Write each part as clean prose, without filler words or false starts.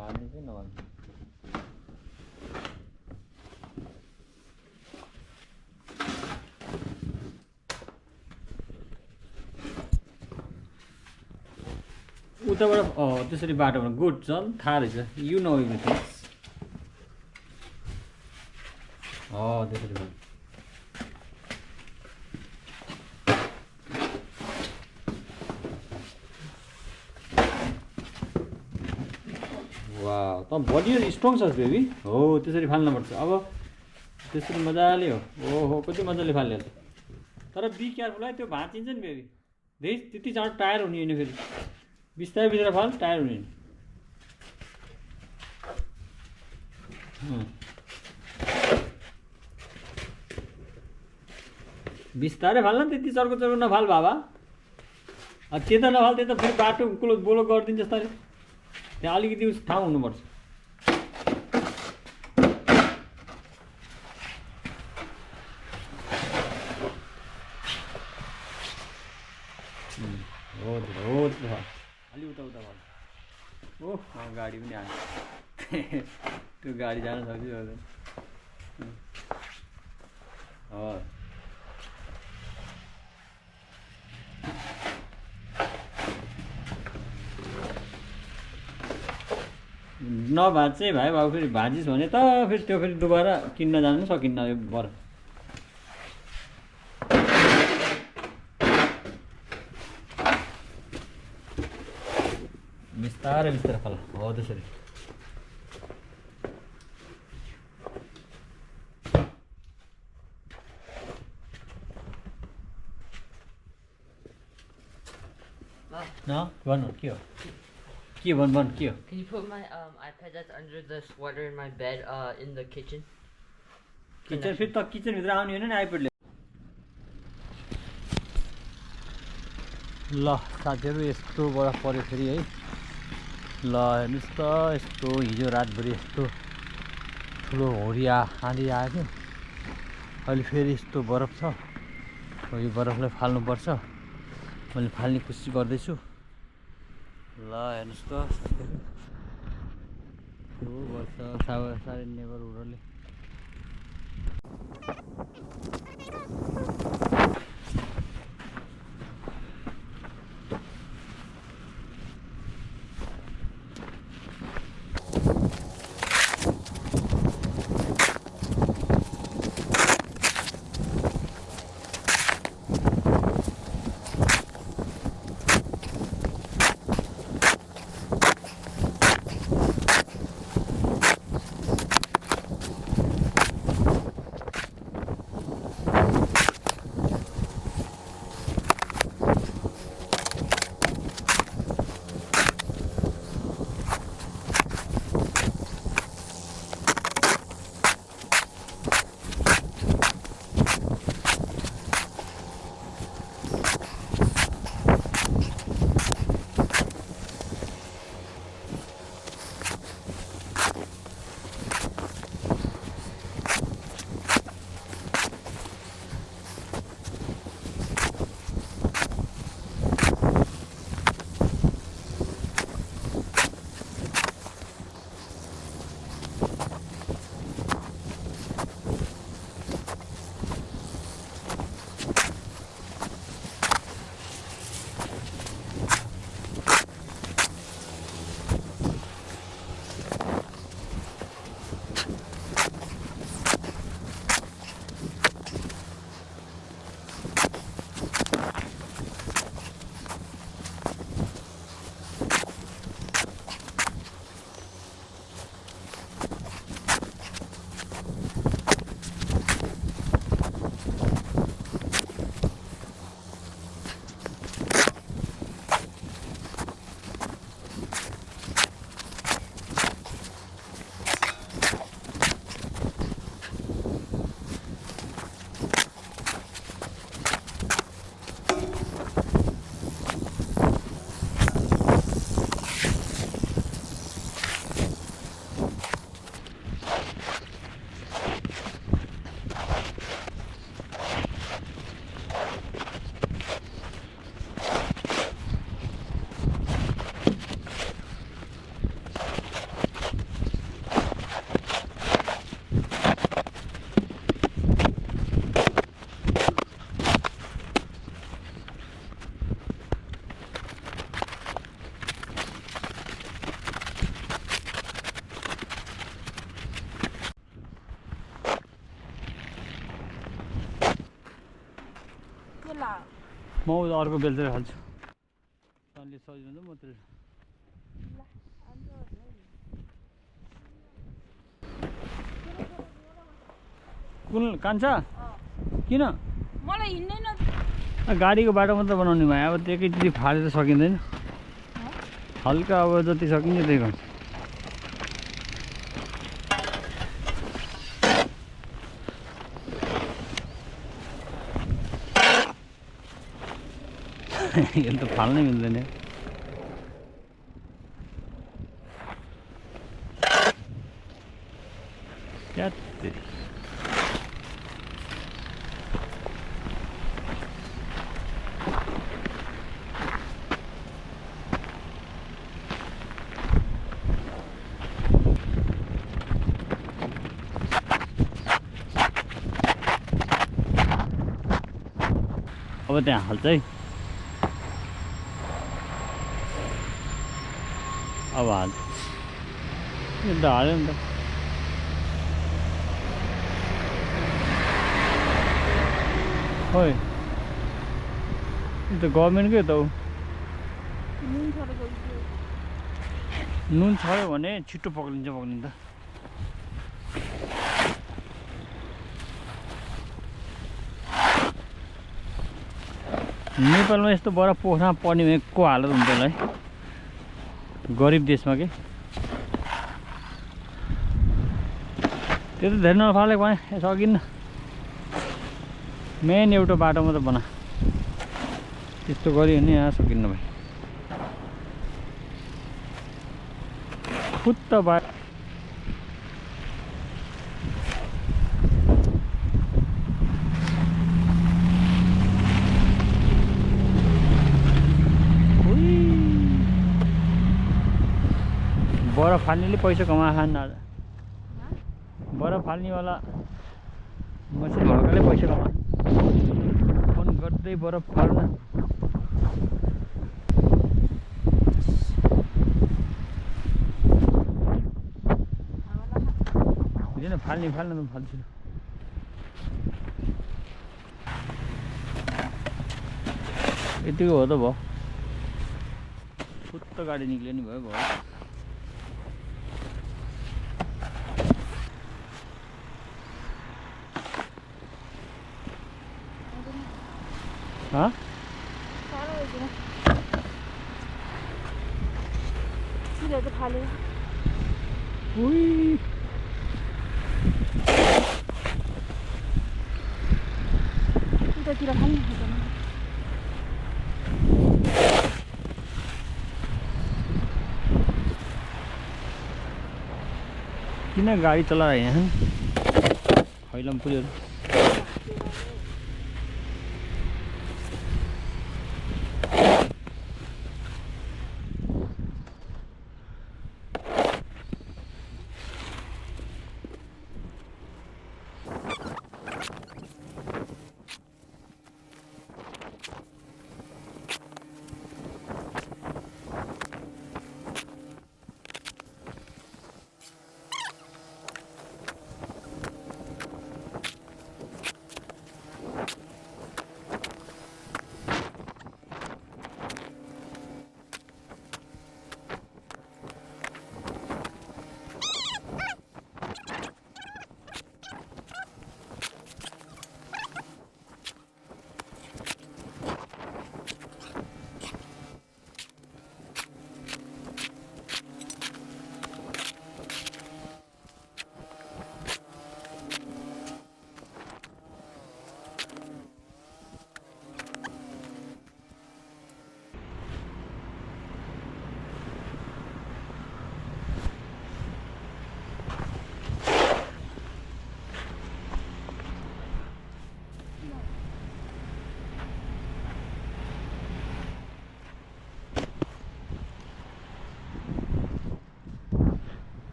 भाँड्ने चाहिँ नभन्नु उताबाट त्यसरी बाटोबाट गुड चल थाहा रहेछ यु नो एभ्रिथिङ त्यसरी भयो वाह त बडी स्ट्रङ छ बेबी हो त्यसरी फाल्नुपर्छ अब त्यसरी मजाले हो ओहो कति मजाले फालिहाल्छ तर बी केयरफुल है त्यो भाँचिन्छ नि बेबी धेरै त्यति चाँडो टायर हुने होइन फेरि बिस्तारै बिस्तारै फाल टायर हुने बिस्तारै फाल्न त्यति चर्को चर्को नफाल बाबा त्यता नफाल त्यता फेरि बाटो कुलो बोलो गरिदिन्छ जस्तै त्यहाँ अलिकति ठाउँ हुनुपर्छ हो अलि उता उता भयो ओह गाडी पनि आयो त्यो गाडी जान सक्छ नभाँच चाहिँ भाइ बाबु फेरि भाँचिस् भने त फेरि त्यो फेरि दोबारा किन्न जानु पनि सकिन्न यो बर बिस्तारै बिस्तारै फल हो त्यसरी भन्नु के हो के भन के हो Can you put my iPad that's under the sweater in my bed in the kitchen? Kitchen फेरि त किचनभित्र आउने होइन नि आइपडले ल साथीहरू यस्तो बरफ पऱ्यो फेरि है ल हेर्नुहोस् त यस्तो हिजो रातभरि यस्तो ठुलो होरिया आँधी आयो थियो अहिले फेरि यस्तो बरफ छ यो बरफलाई फाल्नुपर्छ मैले फाल्ने कोसिस गर्दैछु ल हेर्नुहोस् त साथीहरू यो वर्ष सारे नेबरहुडहरूले म अर्को बेलुका खान्छु तैँले सजिलो म तेरो कुन कान्छा किन मलाई हिँड्दैन गाडीको बाटो मात्र बनाउने भयो अब एकैचोटि फालेर सकिँदैन हल्का अब जति सकिन्छ त्यही गर्छ यो त फाल्नै मिल्दैन त्यहाँ अब त्यहाँ हाल्छ है अब हाल्छ यो त हाल्यो नि त खोइ यो त गभर्मेन्टकै त हो नुन छर्यो भने छिटो पक्रिन्छ त नेपालमा यस्तो बरफ पोखरमा पर्ने भने को हालत हुन्छ होला है गरिब देशमा के त्यो त धेरै नफालेको भने सकिन्न मेन एउटा बाटो मात्र बना त्यस्तो गऱ्यो भने यहाँ सकिन्न भाइ फुत्त बाटो बरफ फाल्नेले पैसा कमा खान्न आज बरफ फाल्नेवाला मसिन भएकोले पैसा कमा फोन गर्दै बरफ फाल्न हुँदैन फाल्ने त फाल्छु यतिको हो त भयो फुत्त गाडी निक्ल्यो नि भयो हाँ तो फाले उतातिर फाल्नु किन गाडी चलाएर यहाँ हैलमपुरीहरू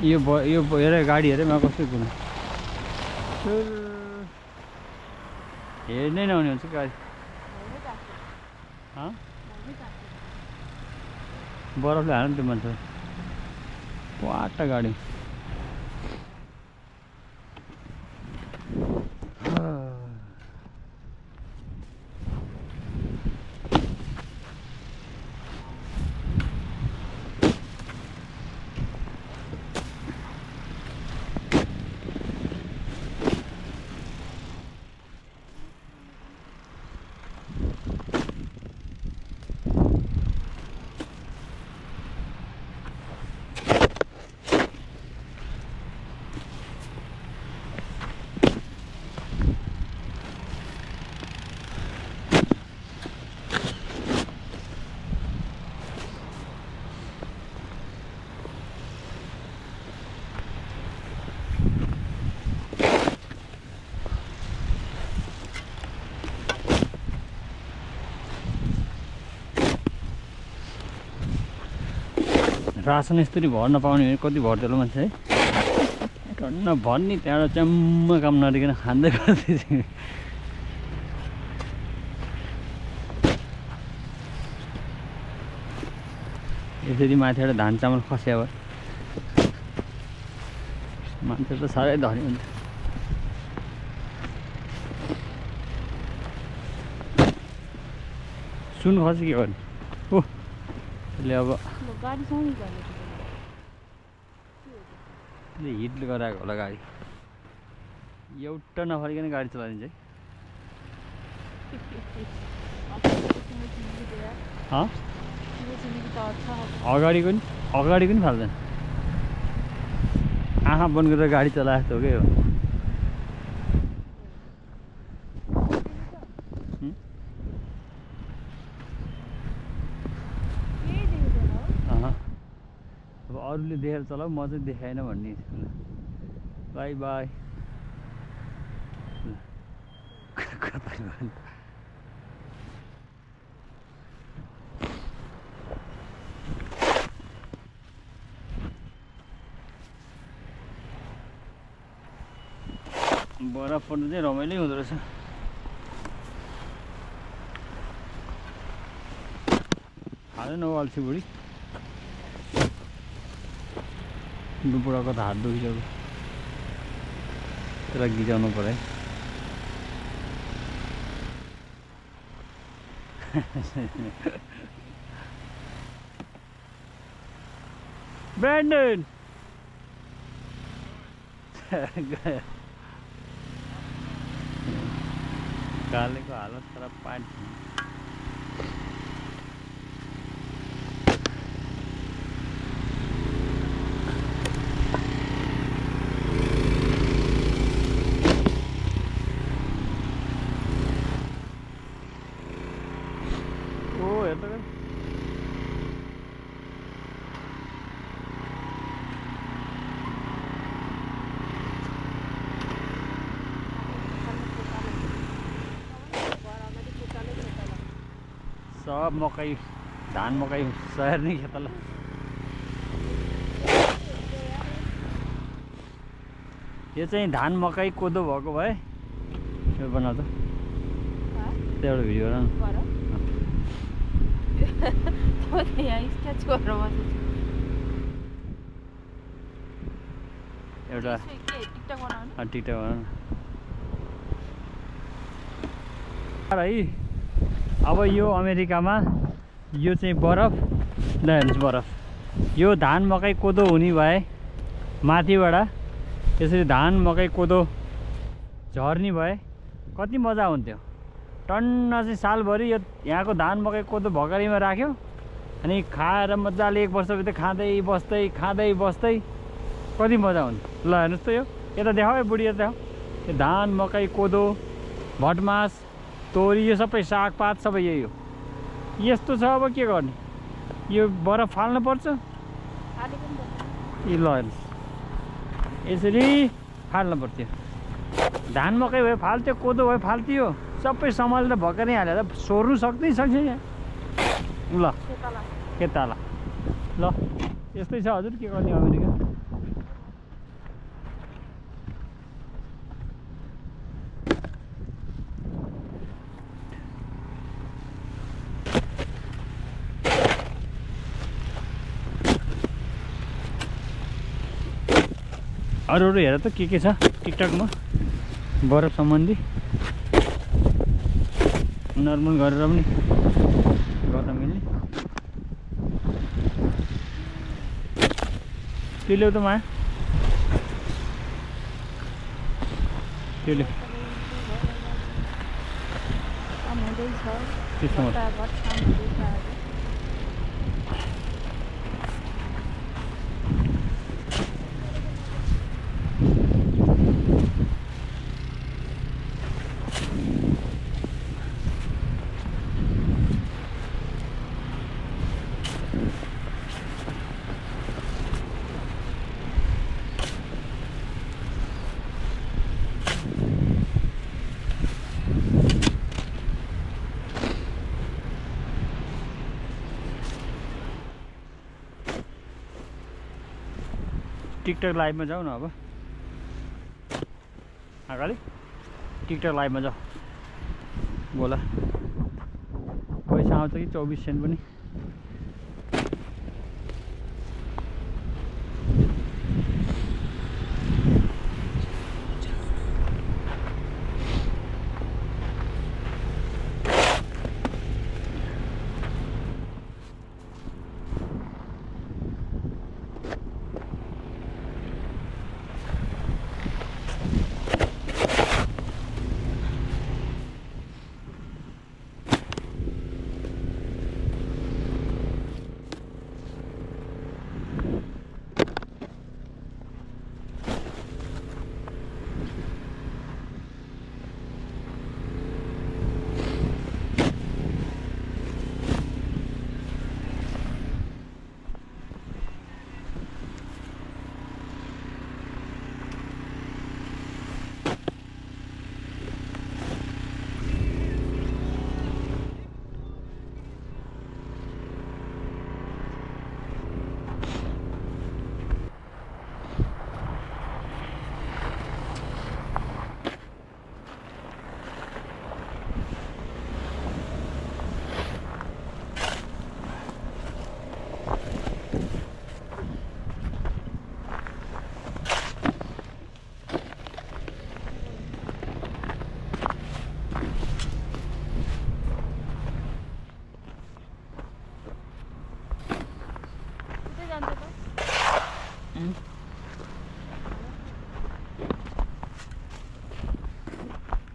यो हेर गाडी हेरेँ म कसरी घुम्नु हेर्नै नहुने हुन्छ गाडी बरफले हाल्नु त्यो मान्छे वाटा गाडी रासन यस्तरी भर्न पाउने भने कति भर्देलो मान्छे है टन्न भर्ने त्यहाँबाट च्याम्म काम नरिकन खाँदै गर्दैछ यसरी माथिबाट धान चामल खस्या भयो मान्छे त साह्रै धनी हुन्छ सुन खस्यो के गर्नु ओ त्यसले अब गाडी साउनी गर्ने हिट गराएको होला गाडी एउटा नफरिकन गाडी चलाइदिन्छ है अगाडि पनि फाल्दैन आँखा बन्द गरेर गाडी चलाएको हो क्या अब अरूले देखेर चलाऊ म चाहिँ देखाएन भन्ने बाई बाई बरफ पर्नु चाहिँ रमाइलो हुँदो रहेछ हालेन हौ अल्छी बुढी बुढाको त हात दुखिसक्यो त्यसलाई गिजाउनु पर्यो ब्रान्डन कालेको हालत खराब पानी सब मकै धान मकै सर्ने खेतला यो चाहिँ धान मकै कोदो भएको भए यो बनाउ त त्यहाँबाट भिडियो बनाउनु एउटा टिकटक बनाउनु है अब यो अमेरिकामा यो चाहिँ बरफ ल हेर्नुहोस् बरफ यो धान मकै कोदो हुने भए माथिबाट यसरी धान मकै कोदो झर्ने भए कति मजा हुन्थ्यो टन्न चाहिँ सालभरि यो यहाँको धान मकै कोदो भकारीमा राख्यो अनि खाएर मजाले एक वर्षभित्र खाँदै बस्दै कति मजा हुन्थ्यो ल हेर्नुहोस् त यो यता देखाऊ है बुढी यता देखाऊ यो धान मकै कोदो भटमास तोरी यो सबै सागपात सबै यही हो यस्तो छ अब के गर्ने यो बरफ फाल्नु पर्छ ल हेर्नुहोस् यसरी फाल्नु पर्थ्यो धान मकै भए फाल्थ्यो कोदो भए फाल्थ्यो सबै सम्हालेर भर्खरै हालेर सोर्नु सक्छ यहाँ ल के ताला ल यस्तै छ हजुर के गर्ने अमेरिका अरू हेर त के छ टिकटकमा बरफ सम्बन्धी नर्मल गरेर पनि गर्न मिल्ने त्यो ल्याउ त माया त्यो ल्याउ त्यसमा टिकटक लाइभमा जाऊ न अब अगाडि टिकटक लाइभमा जाऊ बोला पैसा आउँछ कि 24 सेन्ट पनि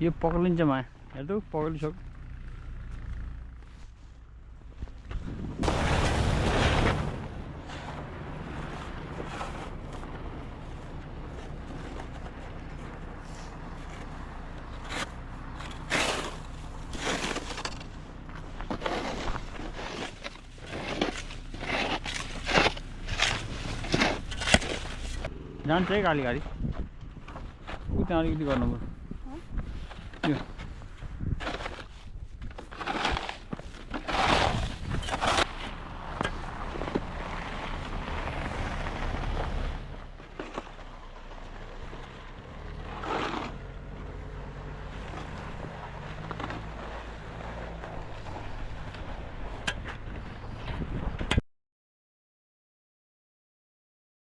यो पक्लिन्छ माया हेर्नु पक्लिसक्यो जान्छ है गाडी ऊ त्यहाँ अलिकति गर्नु पर्छ